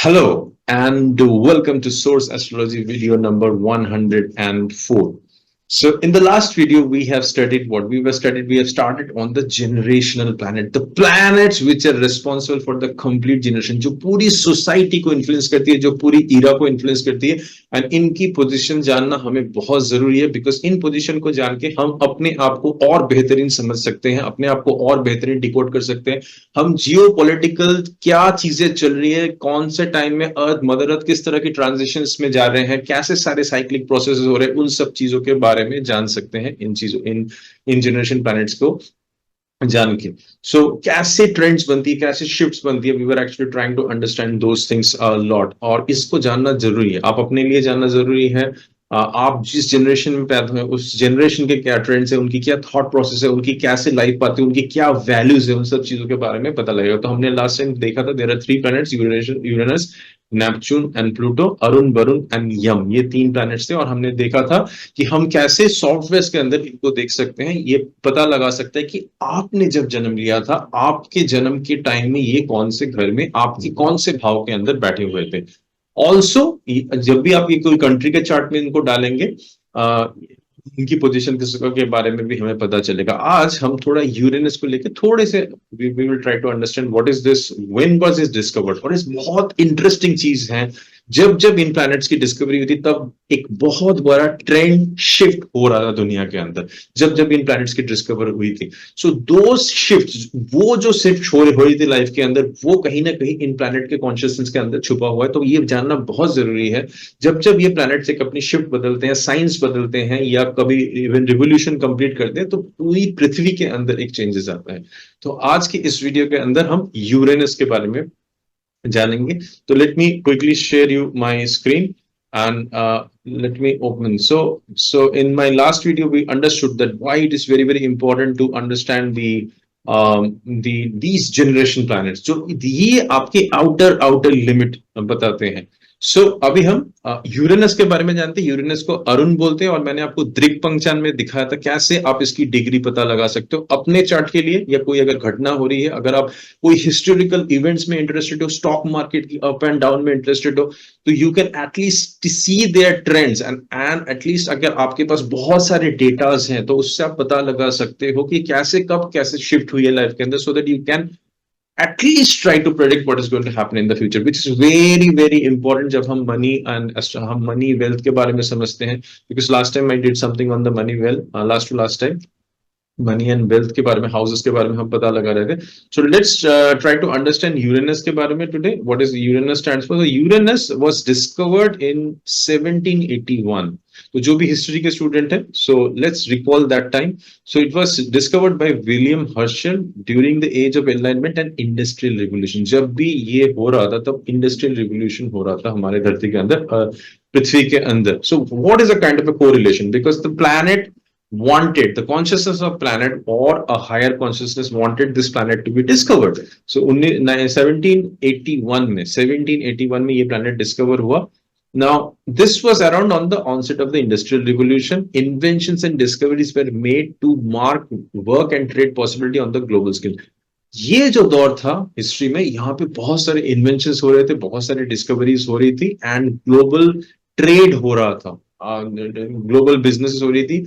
Hello and welcome to Source Astrology video number 104. So in the last video we have studied what we were studied we have started on the generational planet, the planets which are responsible for the complete generation, जो पूरी society को influence करती है, जो पूरी इरा को influence करती है। एंड इनकी पोजीशन जानना हमें बहुत जरूरी है, बिकॉज इन पोजीशन को जान के हम अपने आप को और बेहतरीन समझ सकते हैं, अपने आप को और बेहतरीन डिकोड कर सकते हैं। हम जियो पॉलिटिकल क्या चीजें चल रही है, कौन से टाइम में अर्थ मदर अर्थ किस तरह की ट्रांजिशंस में जा रहे हैं, कैसे सारे साइक्लिक प्रोसेस हो रहे हैं, उन सब चीजों के बारे में जान सकते हैं इन चीजों इन जनरेशन प्लैनेट्स को जान के। सो कैसे ट्रेंड्स बनती है, कैसे शिफ्ट्स बनती है, we were actually trying to understand those things a lot. और इसको जानना जरूरी है, आप अपने लिए जानना जरूरी है। आप जिस जनरेशन में पैदा हुए उस जनरेशन के क्या ट्रेंड्स है, उनकी क्या थॉट प्रोसेस है, उनकी कैसे लाइफ पाती है, उनकी क्या वैल्यूज है, उन सब चीजों के बारे में पता लगेगा। तो हमने लास्ट टाइम देखा था there are three planets, Uranus, Neptune and Pluto, Arun, Varun and Yama, ये तीन प्लैनेट्स थे। और हमने देखा था कि हम कैसे सॉफ्टवेयर के अंदर इनको देख सकते हैं, ये पता लगा सकते हैं कि आपने जब जन्म लिया था, आपके जन्म के टाइम में ये कौन से घर में आपके कौन से भाव के अंदर बैठे हुए थे। ऑल्सो जब भी आप ये कोई कंट्री के चार्ट में इनको डालेंगे, इनकी पोजीशन के बारे में भी हमें पता चलेगा। आज हम थोड़ा यूरेनस को लेकर थोड़े से we will try to understand what is this, when was it discovered. और इस बहुत इंटरेस्टिंग चीज है, जब जब इन प्लैनेट्स की डिस्कवरी हुई थी तब एक बहुत बड़ा ट्रेंड शिफ्ट हो रहा था दुनिया के अंदर, जब जब इन प्लैनेट्स की डिस्कवर हुई थी। सो दो शिफ्ट, वो जो शिफ्ट हो रही थी लाइफ के अंदर, वो कहीं ना कहीं इन प्लैनेट के कॉन्शियसनेस के अंदर छुपा हुआ है। तो ये जानना बहुत जरूरी है। जब जब ये प्लैनेट्स एक अपनी शिफ्ट बदलते हैं, साइंस बदलते हैं, या कभी इवन रिवोल्यूशन कंप्लीट करते हैं, तो पूरी पृथ्वी के अंदर एक चेंजेस आता है। तो आज की इस वीडियो के अंदर हम यूरेनस के बारे में जानेंगे। तो let me quickly share you my screen and let me open. So in my last video we understood that why it is very very important to understand these generation planets, जो ये आपके outer limit बताते हैं। अभी हम Uranus के बारे में जानते हैं। यूरेनस को अरुण बोलते हैं, और मैंने आपको दृक पंचांग में दिखाया था कैसे आप इसकी डिग्री पता लगा सकते हो अपने चार्ट के लिए, या कोई अगर घटना हो रही है, अगर आप कोई हिस्टोरिकल इवेंट्स में इंटरेस्टेड हो, स्टॉक मार्केट की अप एंड डाउन में इंटरेस्टेड हो, तो you can at least see their trends and at least अगर आपके पास बहुत सारे डेटाज हैं तो उससे आप पता लगा सकते हो कि कैसे कब कैसे शिफ्ट हुई है लाइफ के अंदर, so that you can at least try to predict what is going to happen in the future, which is very very important जब हम money and हम money wealth के बारे में समझते हैं। because last time I did something on the money wealth, last time money and wealth के बारे में, हाउसेस के बारे में हम पता लगा रहे थे। So let's try to understand Uranus के बारे में today. What is Uranus stands for? Uranus was discovered in 1781। तो जो भी हिस्ट्री के स्टूडेंट है, so let's recall that time. So it was discovered by William Herschel during the age of enlightenment and industrial revolution. जब भी ये हो रहा था तब इंडस्ट्रियल रिवोल्यूशन हो रहा था हमारे धरती के अंदर, पृथ्वी के अंदर। So what is a kind of a correlation? Because the planet wanted, the consciousness of planet or a higher consciousness wanted this planet to be discovered. So 1781 में ये planet discover हुआ। Now this was around on the onset of the industrial revolution. Inventions and discoveries were made to mark work and trade possibility on the global scale. ये जो दौर था history में, यहाँ पे बहुत सारे इन्वेंशंस हो रहे थे, बहुत सारे डिस्कवरीज हो रही थी, एंड ग्लोबल ट्रेड हो रहा था, global businesses हो रही थी।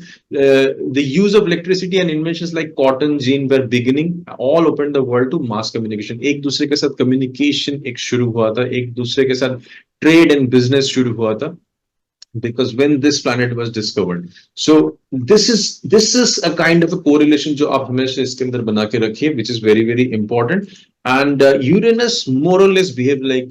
The use of electricity and inventions like cotton gin were beginning, all opened the world to mass communication. एक दूसरे के साथ कम्युनिकेशन एक शुरू हुआ था, एक दूसरे के साथ ट्रेड एंड बिजनेस शुरू हुआ था, because when this planet was discovered. So this is a kind of a correlation जो आप हमेशा इसके अंदर बना के रखिए, which is very very important. And Uranus more or less behave like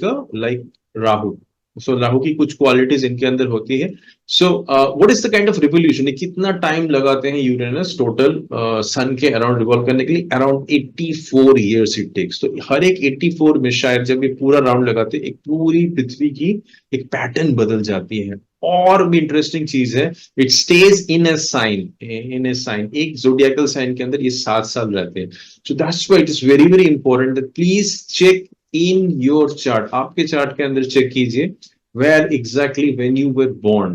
Rahu. सो राहु की कुछ क्वालिटीज इनके अंदर होती है। So what is the kind of revolution? कितना टाइम लगाते हैं यूरेनस टोटल सन के अराउंड रिवॉल्व करने के लिए? Around 84 years it takes. तो हर एक 84 में शायद जब ये पूरा राउंड लगाते हैं, एक पूरी पृथ्वी की एक पैटर्न बदल जाती है। और भी इंटरेस्टिंग चीज है, it stays in a sign, एक जोडियाकल साइन के अंदर ये 7 साल रहते हैं। So that's why it is very very important that please check in your chart, आपके चार्ट के अंदर चेक कीजिए where exactly when you were born.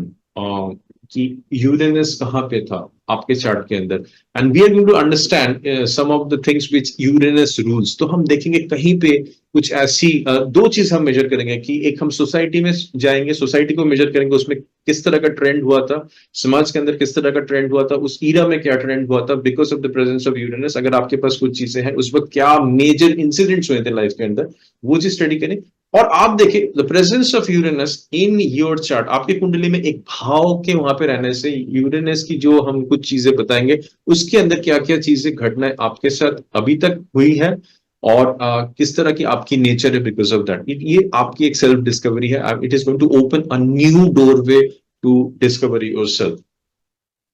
कि यूरेनस कहाँ पे था आपके चार्ट के अंदर, and we are going to understand some of the things which Uranus rules. तो हम देखेंगे कहीं पे कुछ ऐसी दो चीज हम मेजर करेंगे कि एक हम सोसाइटी में जाएंगे, सोसाइटी को मेजर करेंगे, उसमें किस तरह का ट्रेंड हुआ था, समाज के अंदर किस तरह का ट्रेंड हुआ था, उस ईरा में क्या ट्रेंड हुआ था because of the presence of Uranus. अगर आपके पास कुछ चीजें हैं, उस वक्त क्या मेजर इंसिडेंट्स हुए थे लाइफ के अंदर, वो चीज स्टडी करें। और आप देखिए the presence of Uranus in your chart, आपकी कुंडली में एक भाव के वहां पे रहने से यूरेनस की जो हम कुछ चीजें बताएंगे, उसके अंदर क्या क्या चीजें घटनाएं आपके साथ अभी तक हुई है, और किस तरह की आपकी नेचर है बिकॉज ऑफ दैट। ये आपकी एक सेल्फ डिस्कवरी है। It is going to open a new doorway to discover yourself.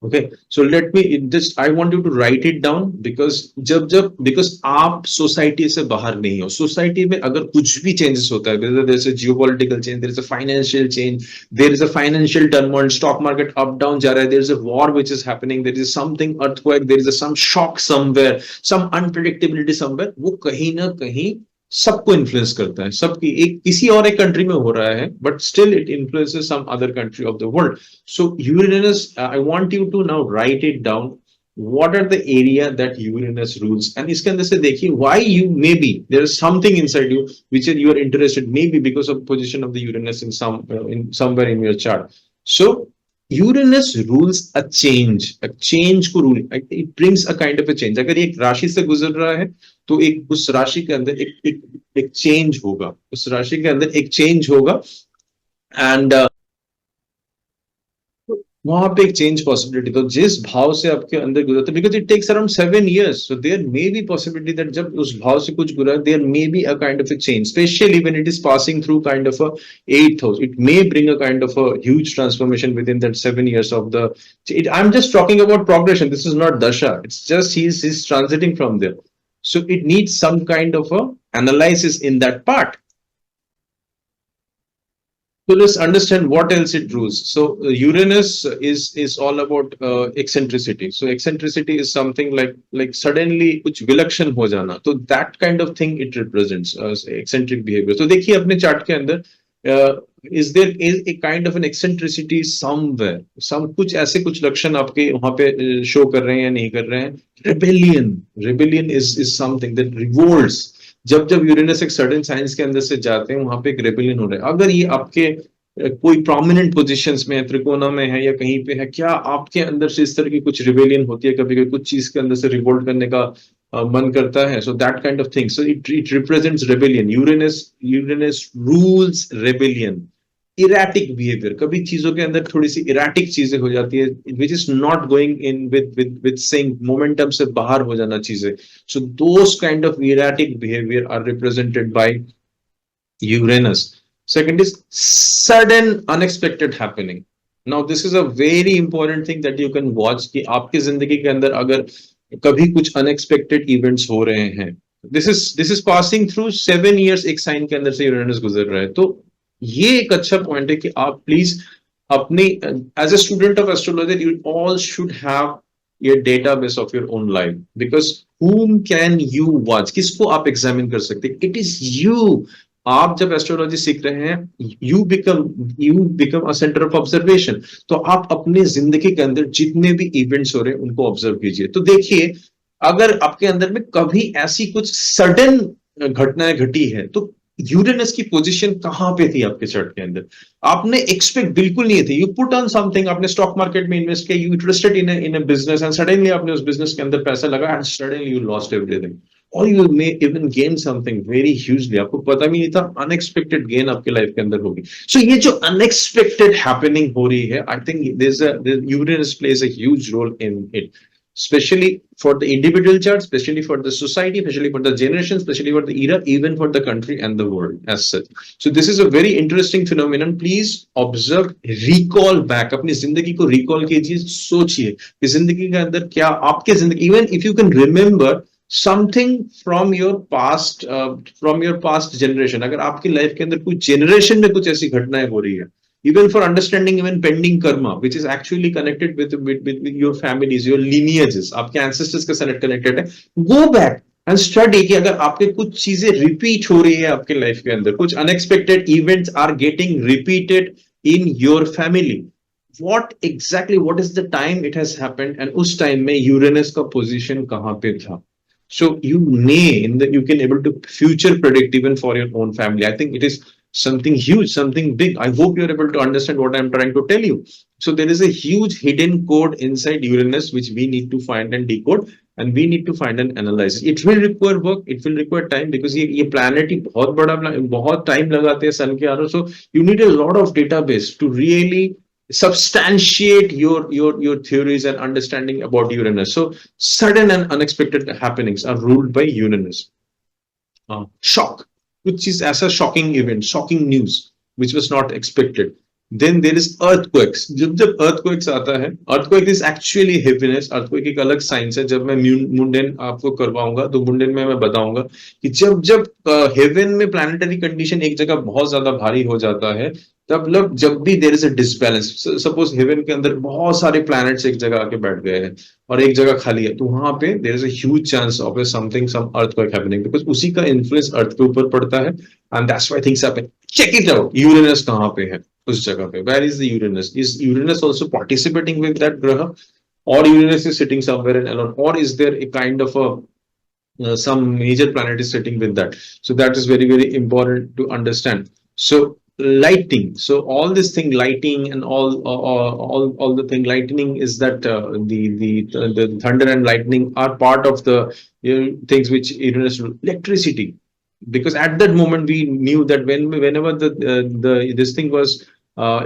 Okay, so let me just I want you to write it down, because जब जब बिकॉज आप society से बाहर नहीं हो, सोसाइटी में अगर कुछ भी चेंजेस होता है, there is a geopolitical change, there is a financial change, there is a financial turmoil, stock market up down जा रहा है, there is a war which is happening, there is something earthquake, there is a some shock somewhere, some unpredictability somewhere, वो कहीं ना कहीं सबको influence करता है। सबकी एक किसी और एक कंट्री में हो रहा है, but still it influences some other country of the world. So Uranus, I want you to now write it down. What are the area that Uranus rules? And इसके अंदर से देखिए why you maybe there is something inside you which you are interested, maybe because of position of the Uranus in some in somewhere in your chart. So Uranus rules a change को rule, it brings a kind of a change. अगर एक राशि से गुजर रहा है, तो एक उस राशि के अंदर एक चेंज होगा, उस राशि के अंदर एक चेंज होगा, एंड वहां पे एक चेंज पॉसिबिलिटी। तो जिस भाव से आपके अंदर गुजरता है, because it takes around 7 years, so there may be possibility that जब उस भाव से कुछ गुजरा, there may be a kind of a change, specially when it is passing through kind of a 8th house, it may bring a kind of a huge transformation within that 7 years of the I am just talking about progression, this is not dasha, it's just he is transiting from there, so it needs some kind of a analysis in that part. So let's understand what else it rules. So Uranus is all about eccentricity. So eccentricity is something like suddenly कुछ विलक्षण हो जाना. So that kind of thing it represents eccentric behavior. So देखिए अपने chart के अंदर is there is a kind of an eccentricity somewhere. Some कुछ ऐसे कुछ लक्षण आपके वहां पे शो कर रहे हैं या नहीं कर रहे हैं. Rebellion is something that revolts. जब जब यूरेनस एक सर्टेन साइंस के अंदर से जाते हैं, वहां पे एक रेबेलियन हो रहा है। अगर ये आपके कोई प्रोमिनेंट पोजीशंस में है, त्रिकोणा में है या कहीं पे है, क्या आपके अंदर से इस तरह की कुछ रिबेलियन होती है? कभी कभी कुछ चीज के अंदर से रिवोल्ट करने का मन करता है, so that kind of thing, so it represents rebellion. Uranus rules rebellion, erratic behaviour, कभी चीजों के अंदर थोड़ी सी इराटिक चीजें हो जाती है, which is not going in with sync, momentum से बाहर हो जाना चीजें। So those kind of erratic behaviour are represented by Uranus. Second is sudden unexpected happening. Now this is a very important thing that you can watch कि आपकी जिंदगी के अंदर अगर कभी कुछ unexpected events हो रहे हैं, this is passing through 7 years, एक साइन के अंदर से यूरेनस गुजर रहा है। तो ये एक अच्छा पॉइंट है कि आप प्लीज अपनी as a student of astrology you all should have ये database of your own life, because whom can you watch, किसको आप एग्जामिन कर सकते हैं? It is you. आप जब एस्ट्रोलॉजी सीख रहे हैं, you become a centre of observation. तो आप अपनी जिंदगी के अंदर जितने भी इवेंट्स हो रहे हैं उनको ऑब्जर्व कीजिए। तो देखिए अगर आपके अंदर में कभी ऐसी कुछ सडन घटनाएं घटी है, तो यूरेनस की पोजीशन कहां पे थी आपके चार्ट के अंदर? आपने एक्सपेक्ट बिल्कुल नहीं थे, यू पुट ऑन समथिंग, आपने स्टॉक मार्केट में इन्वेस्ट किया, you interested in a business, and suddenly आपने उस बिजनेस के अंदर पैसा लगा, and suddenly you lost everything, और you may even gain something very hugely, आपको पता भी नहीं था, अनएक्सपेक्टेड गेन आपके लाइफ के अंदर होगी। सो ये जो अनएक्सपेक्टेड हैपनिंग हो रही है, I think Uranus plays a huge role in it, especially for the individual chart, especially for the society, especially for the generation, especially for the era, even for the country and the world as such. So this is a very interesting phenomenon. Please observe, recall back, अपनी जिंदगी को recall कीजिए, सोचिए कि जिंदगी के अंदर क्या आपके जिंदगी, even if you can remember something from your past generation, अगर आपकी लाइफ के अंदर कुछ जनरेशन में कुछ ऐसी घटनाएं हो रही है, even for understanding even pending karma, which is actually connected with your families, your lineages, आपके ancestors के साथ connected है, go back and study कि अगर आपके कुछ चीजें repeat हो रही है आपके लाइफ के अंदर, कुछ unexpected events are getting repeated in your family, what is the time it has happened, and उस time में यूरेनस का position कहाँ पे था. So you may in the you can able to future predict even for your own family. I think it is something huge, something big. I hope you're able to understand what I'm trying to tell you. So there is a huge hidden code inside Uranus which we need to find and decode, and we need to find and analyze. It will require work, it will require time, because ये planet ही बहुत time लगाते हैं sun के आरो. So you need a lot of database to really substantiate your theories and understanding about Uranus. So sudden and unexpected happenings are ruled by Uranus. Shock, which is as a shocking event, shocking news which was not expected. Then there is earthquakes. जब earthquakes आता है, earthquake is actually heaviness. Earthquake एक अलग science है. जब मैं mundane आपको करवाऊंगा तो मुंडेन में मैं बताऊंगा कि जब heaven में planetary condition एक जगह बहुत ज्यादा भारी हो जाता है, तब लोग जब भी there is a disbalance, suppose heaven के अंदर बहुत सारे प्लैनेट्स एक जगह आके बैठ गए हैं और एक जगह खाली है, तो वहां पे there is a huge chance of something some earthquake happening, because उसी का इन्फ्लुएंस अर्थ के ऊपर पड़ता है, and that's why things happen. Check it out, Uranus कहां पे है उस जगह पे. Where is the Uranus? Is Uranus also participating with that ग्रह, और Uranus is sitting somewhere in alone, और is there a kind of a some major planet is sitting with that? So that is very important to understand. So lighting, so all this thing, lighting and all the thing, lightning is that the thunder and lightning are part of the things which electricity, because at that moment we knew that whenever the this thing was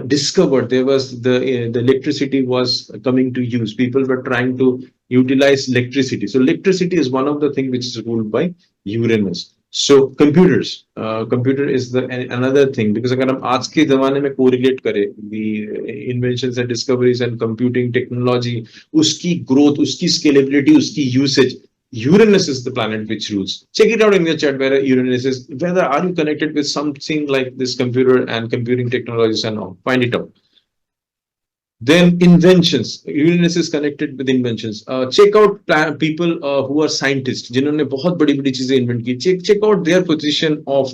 discovered, there was the electricity was coming to use, people were trying to utilize electricity. So electricity is one of the things which is ruled by Uranus. So computers, computer is the another thing, because अगर हम आज के जमाने में correlate करें the inventions and discoveries and computing technology, उसकी growth, उसकी scalability, उसकी usage, Uranus is the planet which rules. Check it out in your chat where Uranus is. Whether are you connected with something like this computer and computing technologies and all? Find it out. Then inventions. Uranus is connected with inventions. Check out people who are scientists, जिन्होंने बहुत बड़ी चीजें invent की. Check out their position of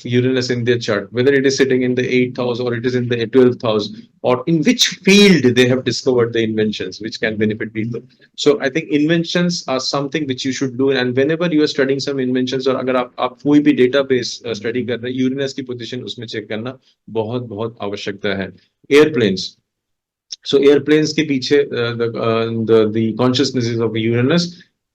Uranus in their chart, whether it is sitting in the 8th house or it is in the 12th house, or in which field they have discovered the inventions which can benefit people. So I think inventions are something which you should do, and whenever you are studying some inventions, और अगर आप कोई भी database study कर रहे हैं, Uranus की position उसमें check करना बहुत आवश्यकता है. Airplanes. So airplanes के पीछे the consciousnesses of Uranus.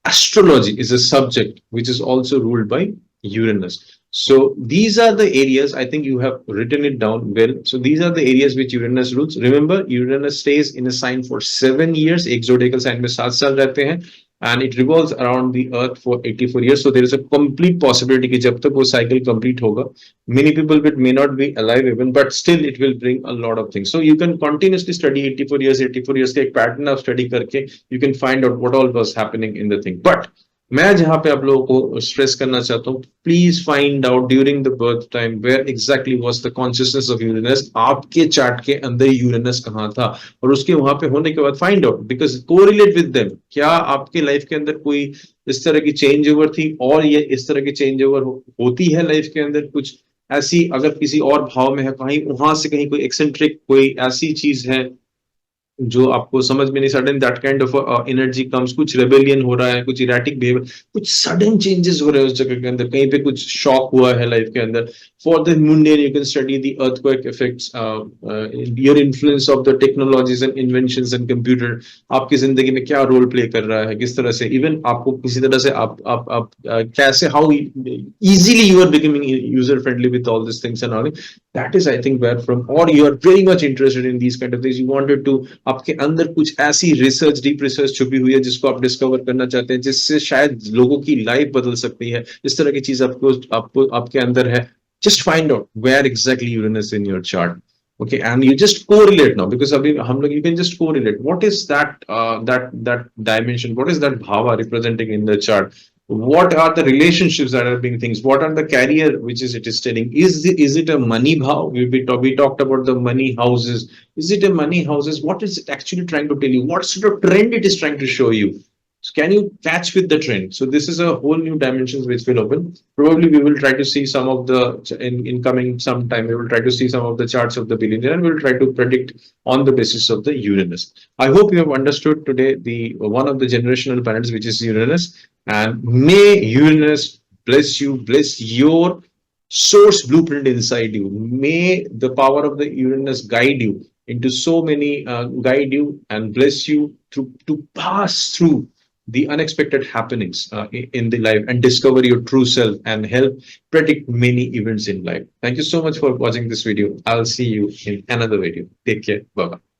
Astrology is a subject which is also ruled by Uranus. So these are the areas, I think you have written it down well. So these are the areas which Uranus rules. Remember, Uranus stays in a sign for 7 years. एक zodiacal sign में 7 साल रहते हैं, and it revolves around the earth for 84 years. So there is a complete possibility कि जब तक वो cycle complete होगा, many people may not be alive even, but still it will bring a lot of things. So you can continuously study 84 years का एक pattern of study करके you can find out what all was happening in the thing. But मैं जहां पे आप लोगों को stress करना चाहता हूँ, please find out during the birth time where exactly was the consciousness of Uranus. आपके चार्ट के अंदर यूरेनस कहाँ था, और उसके वहां पे होने के बाद find out, because correlate with them. क्या आपके लाइफ के अंदर कोई इस तरह की चेंज ओवर थी, और ये इस तरह की चेंज ओवर होती है लाइफ के अंदर कुछ ऐसी, अगर किसी और भाव में है, कहीं वहां से कहीं कोई एक्सेंट्रिक कोई ऐसी चीज है जो आपको समझ में नहीं, sudden that kind of energy comes, कुछ रेबेलियन हो रहा है, कुछ इरेटिक बिहेवियर, कुछ सडन चेंजेस हो रहे हैं उस जगह के अंदर, कहीं पे कुछ शॉक हुआ है लाइफ के अंदर. For the mundane you can study the earthquake effects, your influence of the technologies and inventions and computer आपकी जिंदगी में क्या रोल प्ले कर रहा है, किस तरह से इवन आपको किसी तरह से आप कैसे how easily you are becoming user friendly with all this things and all. That is I think where from, और you are very much interested in these kind of things. You wanted to, आपके अंदर कुछ ऐसी research, deep research छुपी हुई है जिसको आप डिस्कवर करना चाहते हैं, जिससे शायद लोगों की लाइफ बदल सकती है. इस तरह की चीज आपको आपके अंदर है. Just find out where exactly Uranus in your chart. Okay, and you just correlate now, because अभी हम लोग, you can just correlate what is that dimension, what is that bhava representing in the chart, what are the relationships that are being things, what are the career which is it is telling, is it a money bhav? We talked about the money houses. Is it a money houses? What is it actually trying to tell you? What sort of trend it is trying to show you? So can you catch with the trend? So this is a whole new dimensions which will open. Probably we will try to see some of the in coming some time. We will try to see some of the charts of the billionaire, and we will try to predict on the basis of the Uranus. I hope you have understood today the one of the generational planets, which is Uranus, and may Uranus bless you, bless your source blueprint inside you. May the power of the Uranus guide you into so many, guide you and bless you to pass through the unexpected happenings in the life and discover your true self and help predict many events in life. Thank you so much for watching this video. I'll see you in another video. Take care. Bye bye.